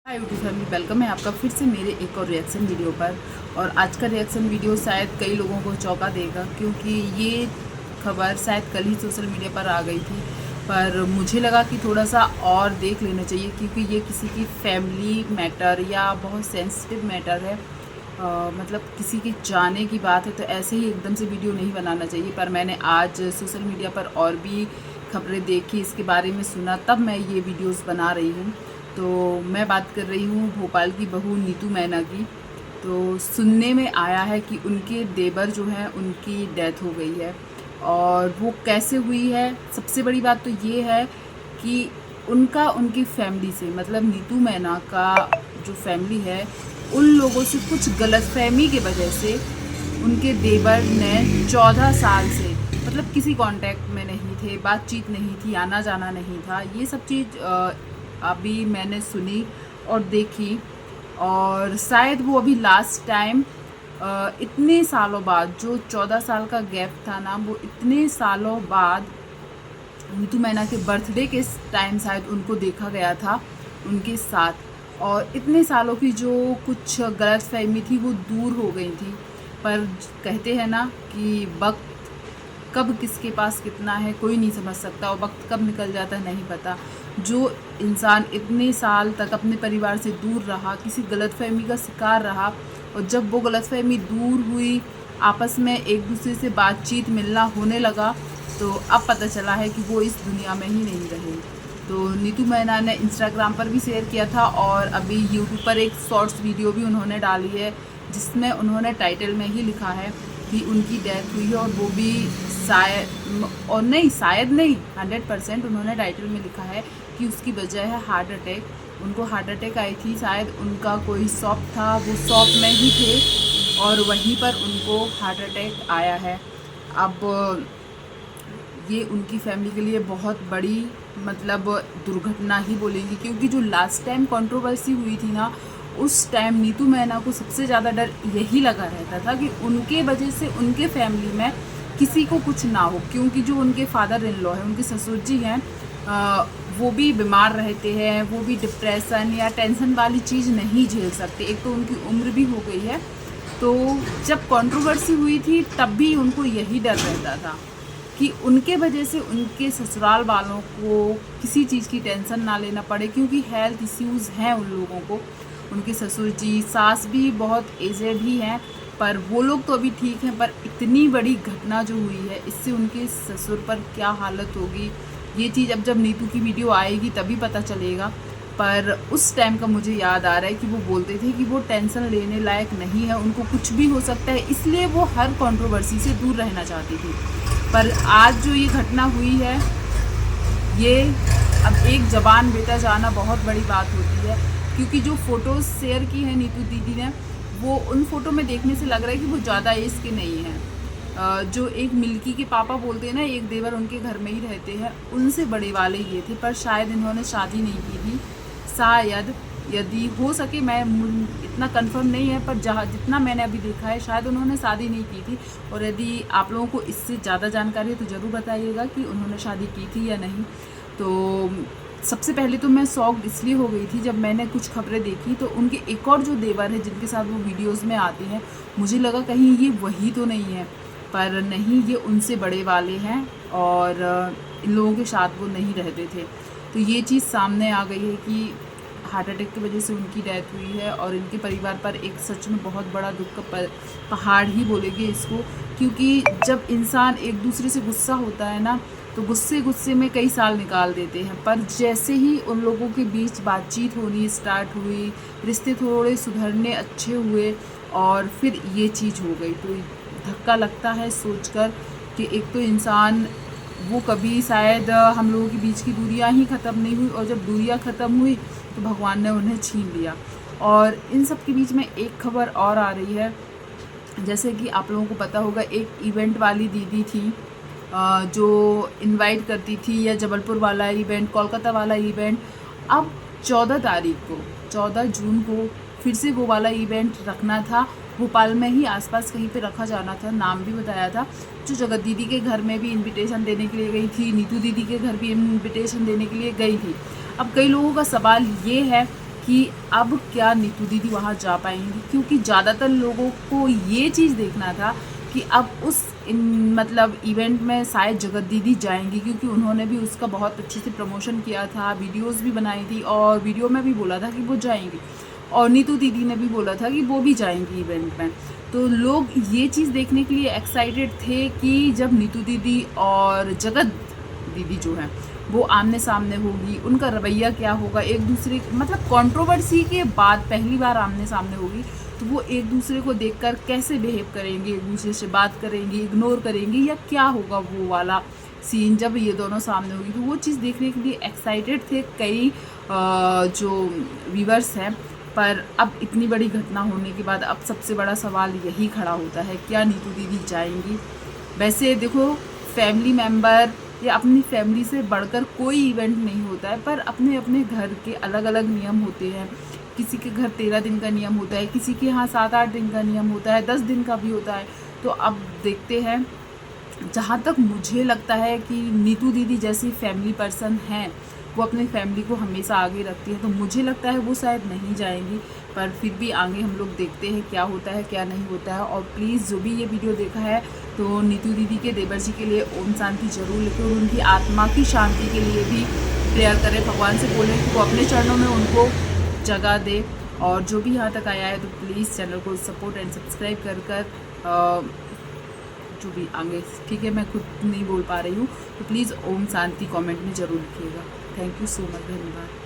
Hi YouTube family, welcome है आपका फिर से मेरे एक और रिएक्शन वीडियो पर। और आज का रिएक्शन वीडियो शायद कई लोगों को चौंका देगा, क्योंकि ये खबर शायद कल ही सोशल मीडिया पर आ गई थी। पर मुझे लगा कि थोड़ा सा और देख लेना चाहिए, क्योंकि ये किसी की फैमिली मैटर या बहुत सेंसिटिव मैटर है। मतलब किसी के जाने की बात है, तो ऐसे ही एकदम से वीडियो नहीं बनाना चाहिए। पर मैंने आज सोशल मीडिया पर और भी खबरें देखी, इसके बारे में सुना, तब मैं ये वीडियोस बना रही हूँ। तो मैं बात कर रही हूँ भोपाल की बहू नीतू मैना की। तो सुनने में आया है कि उनके देवर जो हैं उनकी डेथ हो गई है। और वो कैसे हुई है, सबसे बड़ी बात तो ये है कि उनकी फैमिली से, मतलब नीतू मैना का जो फैमिली है, उन लोगों से कुछ गलतफहमी की वजह से उनके देवर ने 14 साल से, मतलब किसी कांटेक्ट में नहीं थे, बातचीत नहीं थी, आना जाना नहीं था। ये सब चीज़ अभी मैंने सुनी और देखी। और शायद वो अभी लास्ट टाइम इतने सालों बाद, जो 14 साल का गैप था ना, वो इतने सालों बाद नीतू मैना के बर्थडे के टाइम शायद उनको देखा गया था उनके साथ। और इतने सालों की जो कुछ गलतफहमी थी वो दूर हो गई थी। पर कहते हैं ना कि वक्त कब किसके पास कितना है कोई नहीं समझ सकता, और वक्त कब निकल जाता है नहीं पता। जो इंसान इतने साल तक अपने परिवार से दूर रहा, किसी गलतफहमी का शिकार रहा, और जब वो गलतफहमी दूर हुई, आपस में एक दूसरे से बातचीत मिलना होने लगा, तो अब पता चला है कि वो इस दुनिया में ही नहीं रहे। तो नीतू मैना ने इंस्टाग्राम पर भी शेयर किया था, और अभी यूट्यूब पर एक शॉर्ट्स वीडियो भी उन्होंने डाली है, जिसमें उन्होंने टाइटल में ही लिखा है कि उनकी डेथ हुई है। और वो भी शायद नहीं 100% उन्होंने टाइटल में लिखा है कि उसकी वजह है हार्ट अटैक। उनको हार्ट अटैक आई थी, शायद उनका कोई शॉप था, वो शॉप में ही थे और वहीं पर उनको हार्ट अटैक आया है। अब ये उनकी फैमिली के लिए बहुत बड़ी, मतलब दुर्घटना ही बोलेंगी, क्योंकि जो लास्ट टाइम कंट्रोवर्सी हुई थी ना, उस टाइम नीतू मैना को सबसे ज़्यादा डर यही लगा रहता था कि उनके वजह से उनके फैमिली में किसी को कुछ ना हो। क्योंकि जो उनके फादर इन लॉ हैं, उनके ससुर जी हैं, वो भी बीमार रहते हैं, वो भी डिप्रेशन या टेंशन वाली चीज़ नहीं झेल सकते। एक तो उनकी उम्र भी हो गई है। तो जब कंट्रोवर्सी हुई थी तब भी उनको यही डर रहता था कि उनके वजह से उनके ससुराल वालों को किसी चीज़ की टेंशन ना लेना पड़े, क्योंकि हेल्थ इश्यूज़ हैं उन लोगों को। उनके ससुर जी, सास भी बहुत एजेड ही हैं, पर वो लोग तो अभी ठीक हैं। पर इतनी बड़ी घटना जो हुई है, इससे उनके ससुर पर क्या हालत होगी, ये चीज़ अब जब नीतू की वीडियो आएगी तभी पता चलेगा। पर उस टाइम का मुझे याद आ रहा है कि वो बोलते थे कि वो टेंशन लेने लायक नहीं है, उनको कुछ भी हो सकता है, इसलिए वो हर कंट्रोवर्सी से दूर रहना चाहती थी। पर आज जो ये घटना हुई है, ये अब एक जवान बेटा जाना बहुत बड़ी बात होती है। क्योंकि जो फ़ोटोज़ शेयर की है नीतू दीदी ने, वो उन फ़ोटो में देखने से लग रहा है कि वो ज़्यादा एज के नहीं हैं। जो एक मिल्की के पापा बोलते हैं ना, एक देवर उनके घर में ही रहते हैं, उनसे बड़े वाले ये थे। पर शायद इन्होंने शादी नहीं की थी, शायद, यदि हो सके, मैं इतना कंफर्म नहीं है, पर जहाँ जितना मैंने अभी देखा है शायद उन्होंने शादी नहीं की थी। और यदि आप लोगों को इससे ज़्यादा जानकारी है तो ज़रूर बताइएगा कि उन्होंने शादी की थी या नहीं। तो सबसे पहले तो मैं शॉक्ड इसलिए हो गई थी जब मैंने कुछ खबरें देखी, तो उनके एक और जो देवर है जिनके साथ वो वीडियोस में आते हैं, मुझे लगा कहीं ये वही तो नहीं है। पर नहीं, ये उनसे बड़े वाले हैं, और इन लोगों के साथ वो नहीं रहते थे। तो ये चीज़ सामने आ गई है कि हार्ट अटैक की वजह से उनकी डेथ हुई है, और इनके परिवार पर एक सच में बहुत बड़ा दुख का पहाड़ ही बोलेंगे इसको। क्योंकि जब इंसान एक दूसरे से गुस्सा होता है ना, तो गुस्से में कई साल निकाल देते हैं। पर जैसे ही उन लोगों के बीच बातचीत होनी स्टार्ट हुई, रिश्ते थोड़े सुधरने अच्छे हुए, और फिर ये चीज़ हो गई। तो धक्का लगता है सोचकर कि एक तो इंसान, वो कभी शायद हम लोगों के बीच की दूरियां ही ख़त्म नहीं हुई, और जब दूरियां ख़त्म हुई तो भगवान ने उन्हें छीन लिया। और इन सब के बीच में एक खबर और आ रही है, जैसे कि आप लोगों को पता होगा, एक इवेंट वाली दीदी थी जो इनवाइट करती थी, या जबलपुर वाला इवेंट, कोलकाता वाला इवेंट। अब 14 तारीख को, 14 जून को फिर से वो वाला इवेंट रखना था, भोपाल में ही आसपास कहीं पे रखा जाना था, नाम भी बताया था। जो जगत दीदी के घर में भी इनविटेशन देने के लिए गई थी, नीतू दीदी के घर भी इनविटेशन देने के लिए गई थी। अब कई लोगों का सवाल ये है कि अब क्या नीतू दीदी वहाँ जा पाएंगी, क्योंकि ज़्यादातर लोगों को ये चीज़ देखना था कि अब उस मतलब इवेंट में शायद जगत दीदी जाएंगी, क्योंकि उन्होंने भी उसका बहुत अच्छे से प्रमोशन किया था, वीडियोस भी बनाई थी और वीडियो में भी बोला था कि वो जाएंगी, और नीतू दीदी ने भी बोला था कि वो भी जाएंगी इवेंट में। तो लोग ये चीज़ देखने के लिए एक्साइटेड थे कि जब नीतू दीदी और जगत दीदी जो है वो आमने सामने होगी, उनका रवैया क्या होगा, एक दूसरे मतलब कंट्रोवर्सी के बाद पहली बार आमने सामने होगी, तो वो एक दूसरे को देखकर कैसे बिहेव करेंगे, एक दूसरे से बात करेंगे, इग्नोर करेंगे, या क्या होगा वो वाला सीन जब ये दोनों सामने होगी। तो वो चीज़ देखने के लिए एक्साइटेड थे कई जो व्यूवर्स हैं। पर अब इतनी बड़ी घटना होने के बाद अब सबसे बड़ा सवाल यही खड़ा होता है, क्या नीतू दीदी जाएंगी। वैसे देखो, फैमिली मेम्बर या अपनी फैमिली से बढ़कर कोई इवेंट नहीं होता है, पर अपने अपने घर के अलग अलग नियम होते हैं। किसी के घर 13 दिन का नियम होता है, किसी के यहाँ 7-8 दिन का नियम होता है, 10 दिन का भी होता है। तो अब देखते हैं, जहाँ तक मुझे लगता है कि नीतू दीदी जैसी फैमिली पर्सन हैं, वो अपनी फैमिली को हमेशा आगे रखती है, तो मुझे लगता है वो शायद नहीं जाएंगी। पर फिर भी आगे हम लोग देखते हैं क्या होता है क्या नहीं होता है। और प्लीज़ जो भी ये वीडियो देखा है तो नीतू दीदी के देवर जी के लिए ओम शांति जरूर लिखें, और उनकी आत्मा की शांति के लिए भी प्रेयर करें, भगवान से बोलें कि वो अपने चरणों में उनको जगह दे। और जो भी यहाँ तक आया है तो प्लीज़ चैनल को सपोर्ट एंड सब्सक्राइब कर जो भी आगे, ठीक है, मैं खुद नहीं बोल पा रही हूँ, तो प्लीज़ ओम शांति कमेंट में ज़रूर लिखिएगा। थैंक यू सो मच, धन्यवाद।